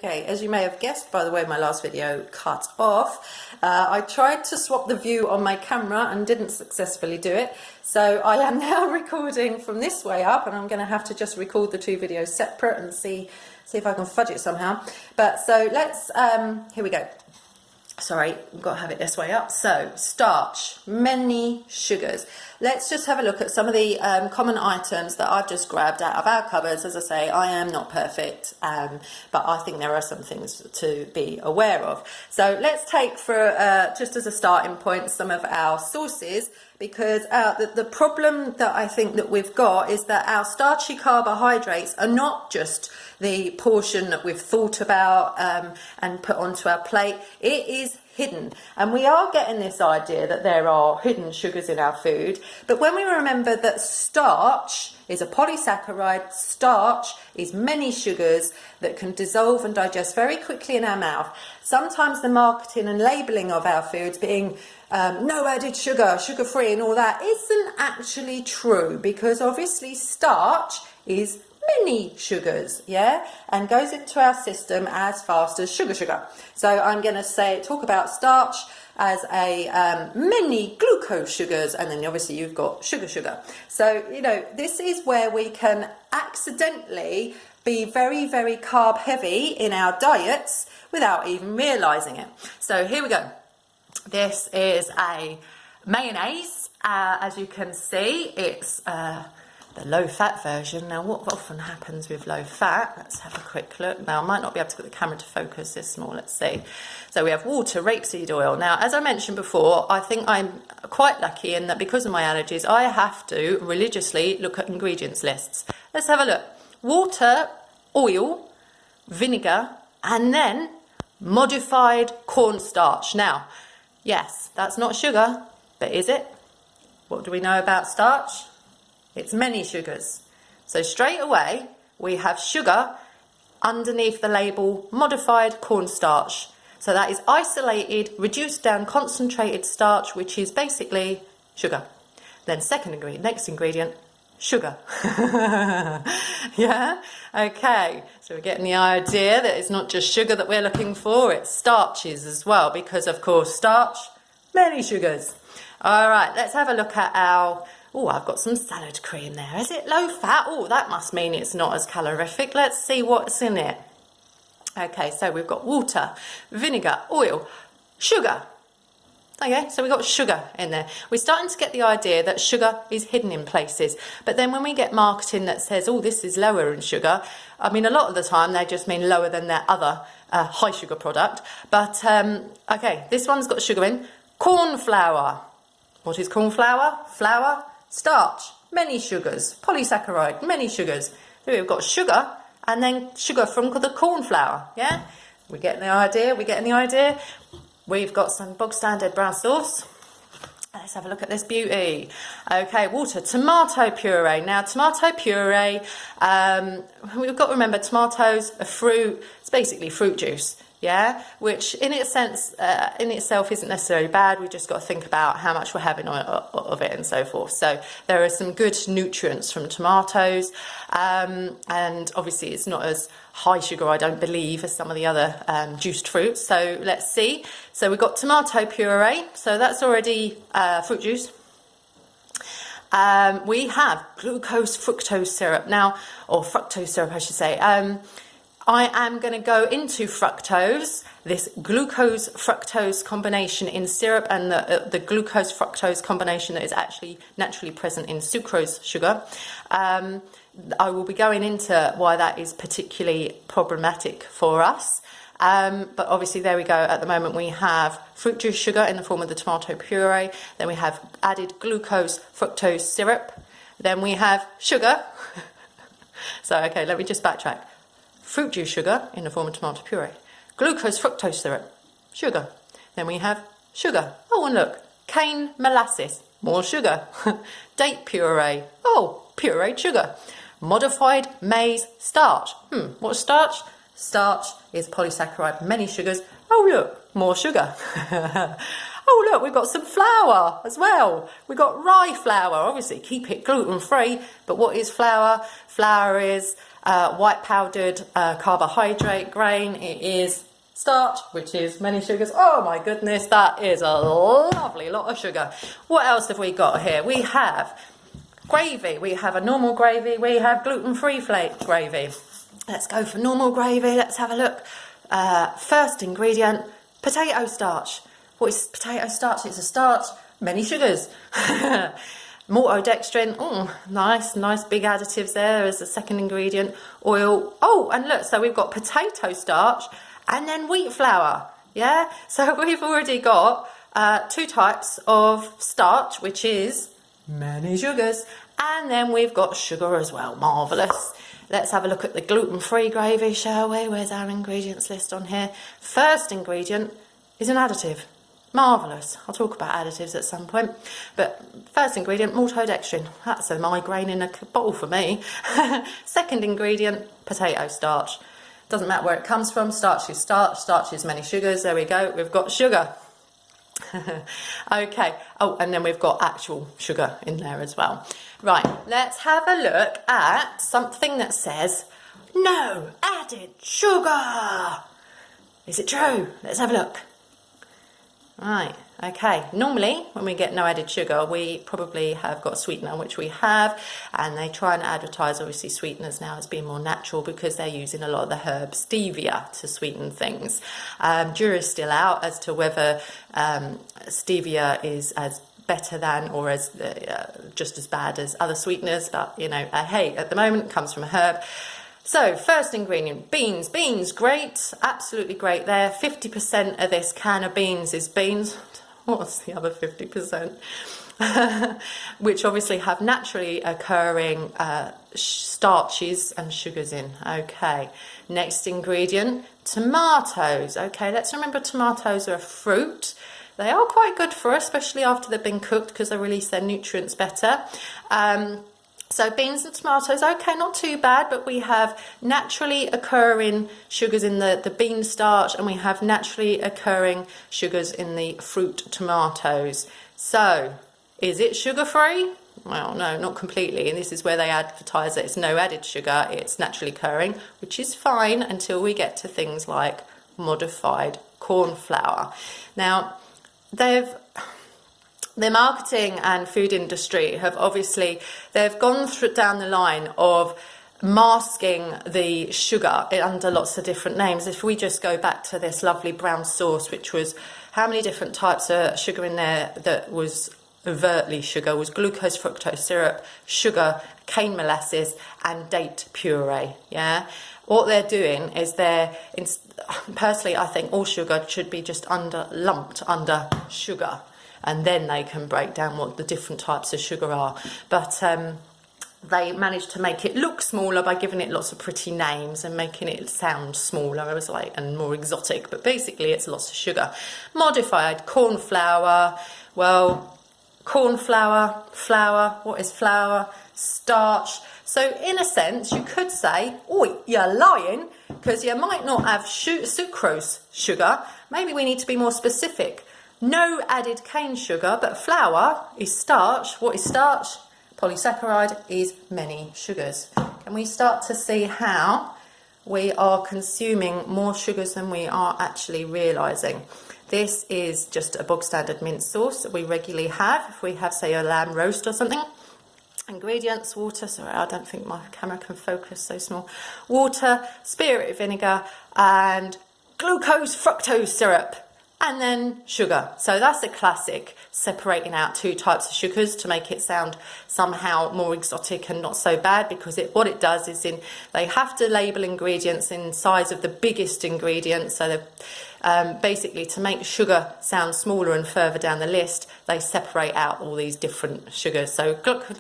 Okay, as you may have guessed by the way my last video cut off, I tried to swap the view on my camera and didn't successfully do it. So I am now recording from this way up, and I'm going to have to just record the two videos separate and see if I can fudge it somehow. But so let's, here we go. Sorry, we've got to have it this way up. So, starch, many sugars. Let's just have a look at some of the common items that I've just grabbed out of our cupboards. As I say, I am not perfect, but I think there are some things to be aware of. So let's take for, just as a starting point, some of our sources, because the problem that I think that we've got is that our starchy carbohydrates are not just the portion that we've thought about and put onto our plate. It is hidden, and we are getting this idea that there are hidden sugars in our food. But when we remember that starch is a polysaccharide, starch is many sugars that can dissolve and digest very quickly in our mouth. Sometimes the marketing and labelling of our foods being no added sugar, sugar-free and all that isn't actually true, because obviously starch is many sugars, yeah, and goes into our system as fast as sugar. So I'm going to talk about starch as a many glucose sugars, and then obviously you've got sugar. So, you know, this is where we can accidentally be very, very carb heavy in our diets without even realizing it. So here we go. This is a mayonnaise. As you can see, it's the low-fat version. Now, what often happens with low-fat, let's have a quick look. Now, I might not be able to get the camera to focus this small, let's see. So we have water, rapeseed oil. Now, as I mentioned before, I think I'm quite lucky in that because of my allergies, I have to religiously look at ingredients lists. Let's have a look. Water, oil, vinegar, and then modified cornstarch. Now, yes, that's not sugar, but is it? What do we know about starch? It's many sugars. So straight away, we have sugar underneath the label modified cornstarch. So that is isolated, reduced down, concentrated starch, which is basically sugar. Then next ingredient, sugar. Yeah? Okay, so we're getting the idea that it's not just sugar that we're looking for, it's starches as well, because of course starch, many sugars. All right, let's have a look at our... Oh, I've got some salad cream there. Is it low fat? Oh, that must mean it's not as calorific. Let's see what's in it. Okay, so we've got water, vinegar, oil, sugar. Okay, so we've got sugar in there. We're starting to get the idea that sugar is hidden in places. But then when we get marketing that says, oh, this is lower in sugar, I mean, a lot of the time they just mean lower than their other high sugar product. But, okay, this one's got sugar in. Corn flour. What is corn flour? Flour. Starch, many sugars, polysaccharide, many sugars. So we've got sugar and then sugar from the corn flour, yeah? We're getting the idea, We've got some bog standard brown sauce. Let's have a look at this beauty. Okay, water, tomato puree. Now, tomato puree, we've got to remember tomatoes, a fruit, it's basically fruit juice. Yeah, which in itself isn't necessarily bad. We've just got to think about how much we're having of it and so forth. So there are some good nutrients from tomatoes, and obviously it's not as high sugar, I don't believe, as some of the other juiced fruits. So let's see. So we've got tomato puree, so that's already fruit juice. We have glucose fructose syrup now, or fructose syrup I should say. I am going to go into fructose, this glucose-fructose combination in syrup, and the glucose-fructose combination that is actually naturally present in sucrose sugar. I will be going into why that is particularly problematic for us. But obviously there we go. At the moment we have fruit juice sugar in the form of the tomato puree. Then we have added glucose-fructose syrup. Then we have sugar. So, okay, let me just backtrack. Fruit juice sugar in the form of tomato puree, glucose fructose syrup, sugar. Then we have sugar. Oh, and look, cane molasses, more sugar. Date puree, oh, pureed sugar. Modified maize starch. What's starch? Starch is polysaccharide, many sugars. Oh, look, more sugar. Oh, look, we've got some flour as well. We've got rye flour. Obviously, keep it gluten-free. But what is flour? Flour is white powdered carbohydrate grain. It is starch, which is many sugars. Oh my goodness, that is a lovely lot of sugar. What else have we got here? We have gravy. We have a normal gravy. We have gluten-free gravy. Let's go for normal gravy. Let's have a look. First ingredient, potato starch. What is potato starch? It's a starch, many sugars. Maltodextrin, nice big additives there as a second ingredient. Oil. Oh, and look, so we've got potato starch and then wheat flour. Yeah, so we've already got two types of starch, which is many sugars, and then we've got sugar as well. Marvellous. Let's have a look at the gluten-free gravy, shall we? Where's our ingredients list on here? First ingredient is an additive. Marvellous. I'll talk about additives at some point. But first ingredient, maltodextrin. That's a migraine in a bottle for me. Second ingredient, potato starch. Doesn't matter where it comes from. Starch is starch. Starch is many sugars. There we go. We've got sugar. Okay. Oh, and then we've got actual sugar in there as well. Right. Let's have a look at something that says no added sugar. Is it true? Let's have a look. Right, okay. Normally, when we get no added sugar, we probably have got a sweetener, which we have, and they try and advertise, obviously, sweeteners now as being more natural because they're using a lot of the herb stevia to sweeten things. Jury's still out as to whether stevia is as better than or as just as bad as other sweeteners, but, you know, hey, at the moment, it comes from a herb. So, first ingredient, beans. Beans, great, absolutely great there. 50% of this can of beans is beans. What's the other 50%? Which obviously have naturally occurring starches and sugars in. Okay, next ingredient, tomatoes. Okay, let's remember tomatoes are a fruit. They are quite good for us, especially after they've been cooked because they release their nutrients better. So beans and tomatoes, okay, not too bad, but we have naturally occurring sugars in the bean starch and we have naturally occurring sugars in the fruit tomatoes. So, is it sugar-free? Well, no, not completely, and this is where they advertise that it's no added sugar, it's naturally occurring, which is fine until we get to things like modified corn flour. Now, the marketing and food industry have obviously, they've gone down the line of masking the sugar under lots of different names. If we just go back to this lovely brown sauce, which was how many different types of sugar in there that was overtly sugar, was glucose fructose syrup, sugar, cane molasses and date puree. Yeah, what they're doing is personally I think all sugar should be just lumped under sugar, and then they can break down what the different types of sugar are. But they managed to make it look smaller by giving it lots of pretty names and making it sound smaller. It was and more exotic, but basically it's lots of sugar. Modified corn flour. Well, corn flour, what is flour? Starch. So in a sense, you could say, oh, you're lying, because you might not have sucrose sugar. Maybe we need to be more specific. No added cane sugar, but flour is starch. What is starch? Polysaccharide is many sugars. Can we start to see how we are consuming more sugars than we are actually realising? This is just a bog standard mint sauce that we regularly have. If we have, say, a lamb roast or something. Ingredients, water, sorry, I don't think my camera can focus so small. Water, spirit vinegar, and glucose fructose syrup. And then sugar. So that's a classic, separating out two types of sugars to make it sound somehow more exotic and not so bad, because what it does is they have to label ingredients in size of the biggest ingredients. So basically to make sugar sound smaller and further down the list, they separate out all these different sugars. So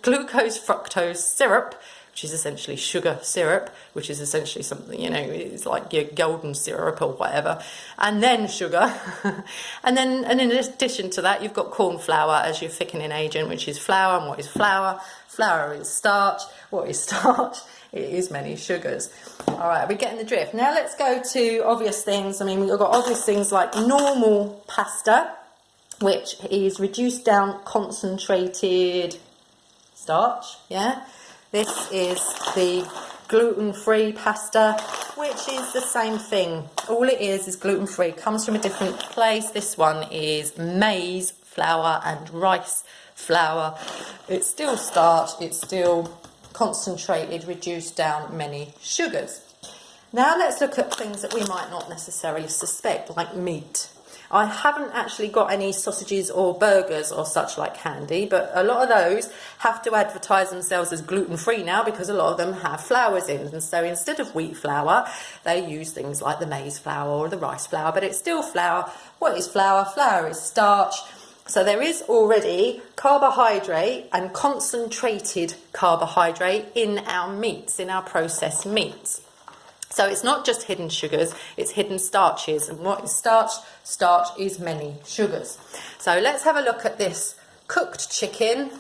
glucose fructose syrup, which is essentially sugar syrup, which is essentially something, it's like your golden syrup or whatever, and then sugar. and in addition to that, you've got corn flour as your thickening agent, which is flour. And what is flour? Flour is starch. What is starch? It is many sugars. All right, we're getting the drift. Now let's go to obvious things. I mean, we've got obvious things like normal pasta. which is reduced down concentrated starch. Yeah, this is the gluten-free pasta, which is the same thing. All it is gluten-free, comes from a different place. This one is maize flour and rice flour. It's still starch, it's still concentrated, reduced down many sugars. Now let's look at things that we might not necessarily suspect, like meat. I haven't actually got any sausages or burgers or such like handy, but a lot of those have to advertise themselves as gluten-free now because a lot of them have flours in. And so instead of wheat flour, they use things like the maize flour or the rice flour, but it's still flour. What is flour? Flour is starch. So there is already carbohydrate and concentrated carbohydrate in our meats, in our processed meats. So it's not just hidden sugars, it's hidden starches. And what is starch? Starch is many sugars. So let's have a look at this cooked chicken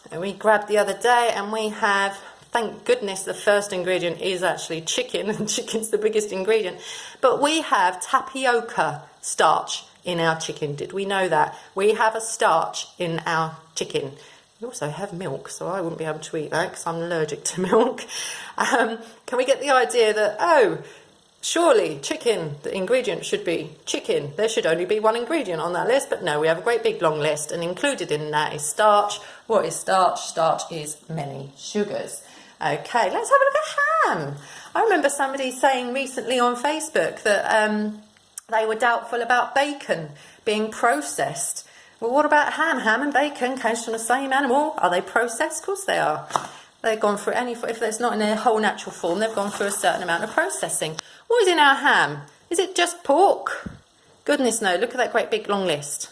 that we grabbed the other day, and we have, thank goodness, the first ingredient is actually chicken, and chicken's the biggest ingredient. But we have tapioca starch in our chicken. Did we know that? We have a starch in our chicken. We also have milk, so I wouldn't be able to eat that because I'm allergic to milk. Can we get the idea that, oh, surely chicken, the ingredient should be chicken. There should only be one ingredient on that list, but no, we have a great big long list, and included in that is starch. What is starch? Starch is many sugars. Okay, let's have a look at ham. I remember somebody saying recently on Facebook that they were doubtful about bacon being processed. Well, what about ham? Ham and bacon came from the same animal. Are they processed? Of course they are. They've gone through if it's not in their whole natural form, they've gone through a certain amount of processing. What is in our ham? Is it just pork? Goodness no, look at that great big long list.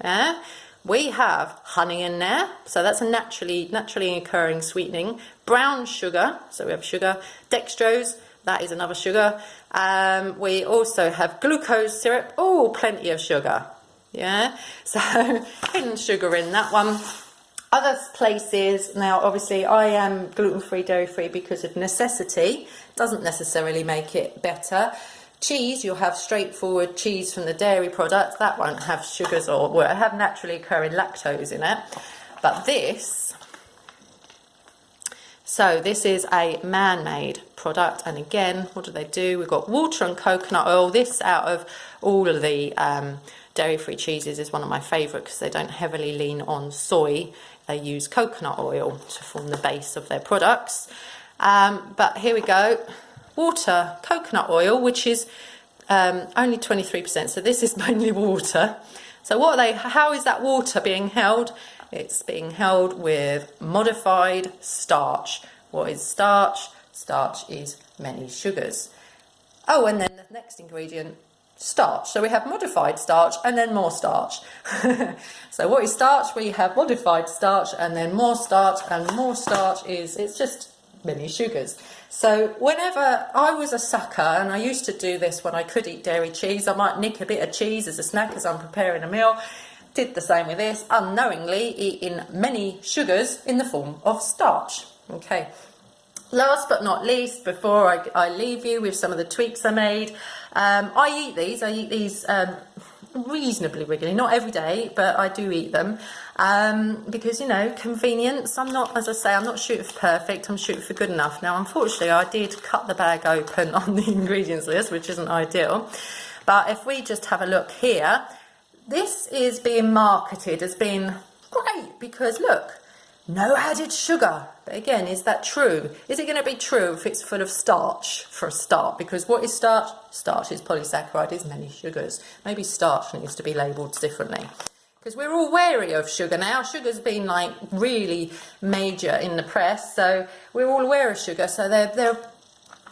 Yeah? We have honey in there, so that's a naturally occurring sweetening. Brown sugar, so we have sugar. Dextrose, that is another sugar. We also have glucose syrup. Oh, plenty of sugar. Yeah, so hidden sugar in that one. Other places, now obviously I am gluten-free, dairy-free because of necessity. Doesn't necessarily make it better. Cheese, you'll have straightforward cheese from the dairy product. That won't have sugars or will have naturally occurring lactose in it. But this is a man-made product, and again, what do? We've got water and coconut oil. This, out of all of the dairy-free cheeses, is one of my favourite because they don't heavily lean on soy. They use coconut oil to form the base of their products. But here we go. Water, coconut oil, which is only 23%. So this is mainly water. So what are they? How is that water being held? It's being held with modified starch. What is starch? Starch is many sugars. Oh, and then the next ingredient, starch. So we have modified starch and then more starch. So what is starch? We have modified starch and then more starch, and more starch it's just many sugars. So whenever I was a sucker, and I used to do this when I could eat dairy cheese, I might nick a bit of cheese as a snack as I'm preparing a meal. Did the same with this, unknowingly eating many sugars in the form of starch. Okay. Last but not least, before I leave you with some of the tweaks I made, I eat these reasonably regularly, not every day, but I do eat them because, you know, convenience. I'm not, as I say, I'm not shooting for perfect, I'm shooting for good enough. Now, unfortunately, I did cut the bag open on the ingredients list, which isn't ideal. But if we just have a look here, this is being marketed as being great because, look, no added sugar. But again, is that true? Is it going to be true if it's full of starch for a start? Because what is starch? Starch is polysaccharide, is many sugars. Maybe starch needs to be labelled differently. Because we're all wary of sugar now. Sugar's been like really major in the press. So we're all aware of sugar. So they're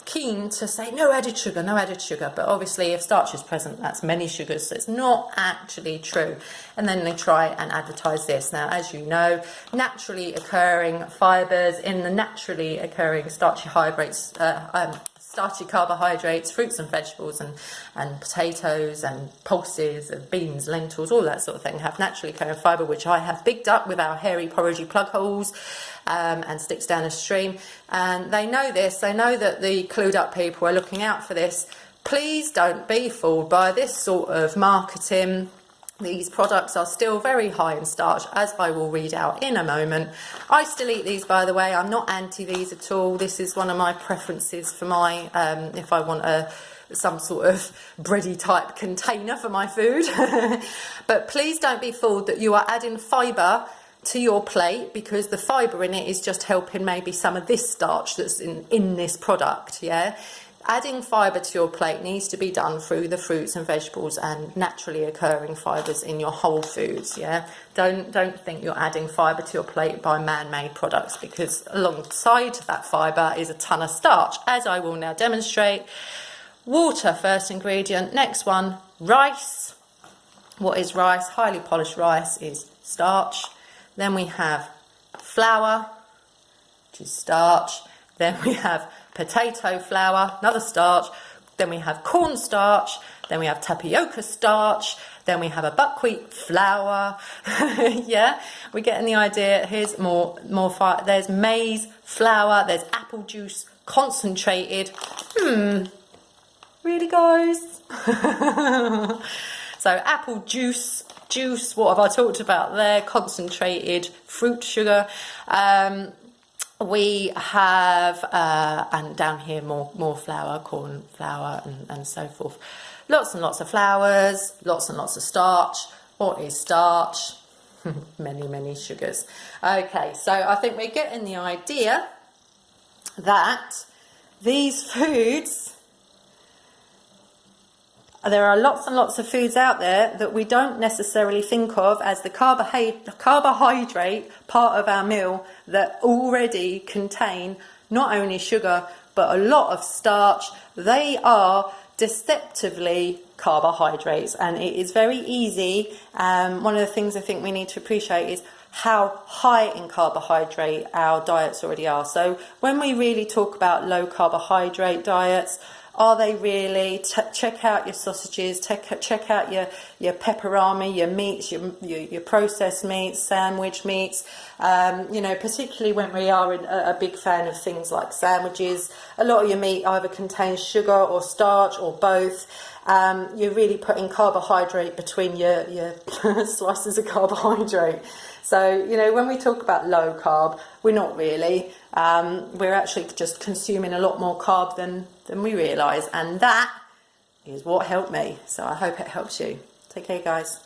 keen to say no added sugar, no added sugar, but obviously if starch is present, that's many sugars, so it's not actually true. And then they try and advertise this. Now, as you know, naturally occurring fibres in the naturally occurring starchy carbohydrates, fruits and vegetables and potatoes and pulses and beans, lentils, all that sort of thing have naturally occurring fibre, which I have bigged up with our hairy porridgey plug holes and sticks down a stream. And they know this, they know that the clued up people are looking out for this. Please don't be fooled by this sort of marketing. These products are still very high in starch, as I will read out in a moment. I still eat these, by the way. I'm not anti these at all. This is one of my preferences for my, if I want some sort of bready type container for my food. But please don't be fooled that you are adding fibre to your plate, because the fibre in it is just helping maybe some of this starch that's in this product, yeah? Adding fibre to your plate needs to be done through the fruits and vegetables and naturally occurring fibres in your whole foods, yeah? Don't think you're adding fibre to your plate by man-made products, because alongside that fibre is a ton of starch, as I will now demonstrate. Water, first ingredient. Next one, rice. What is rice? Highly polished rice is starch. Then we have flour, which is starch. Then we have potato flour, another starch. Then we have cornstarch. Then we have tapioca starch. Then we have a buckwheat flour. Yeah, we're getting the idea. Here's more fire. There's maize flour. There's apple juice concentrated. Really, guys? So apple juice, what have I talked about there? Concentrated fruit sugar. We have, and down here more flour, corn flour, and so forth. Lots and lots of flours, lots and lots of starch. What is starch? Many sugars. Okay, so I think we're getting the idea that these foods, there are lots and lots of foods out there that we don't necessarily think of as the carbohydrate part of our meal that already contain not only sugar but a lot of starch. They are deceptively carbohydrates, and it is very easy. One of the things I think we need to appreciate is how high in carbohydrate our diets already are. So when we really talk about low carbohydrate diets, are they really? Check out your sausages, check out your pepperami, your meats, your processed meats, sandwich meats. You know, particularly when we are a big fan of things like sandwiches, a lot of your meat either contains sugar or starch or both. You're really putting carbohydrate between your slices of carbohydrate. So, you know, when we talk about low carb, we're not really. We're actually just consuming a lot more carb than we realise. And that is what helped me. So I hope it helps you. Take care, guys.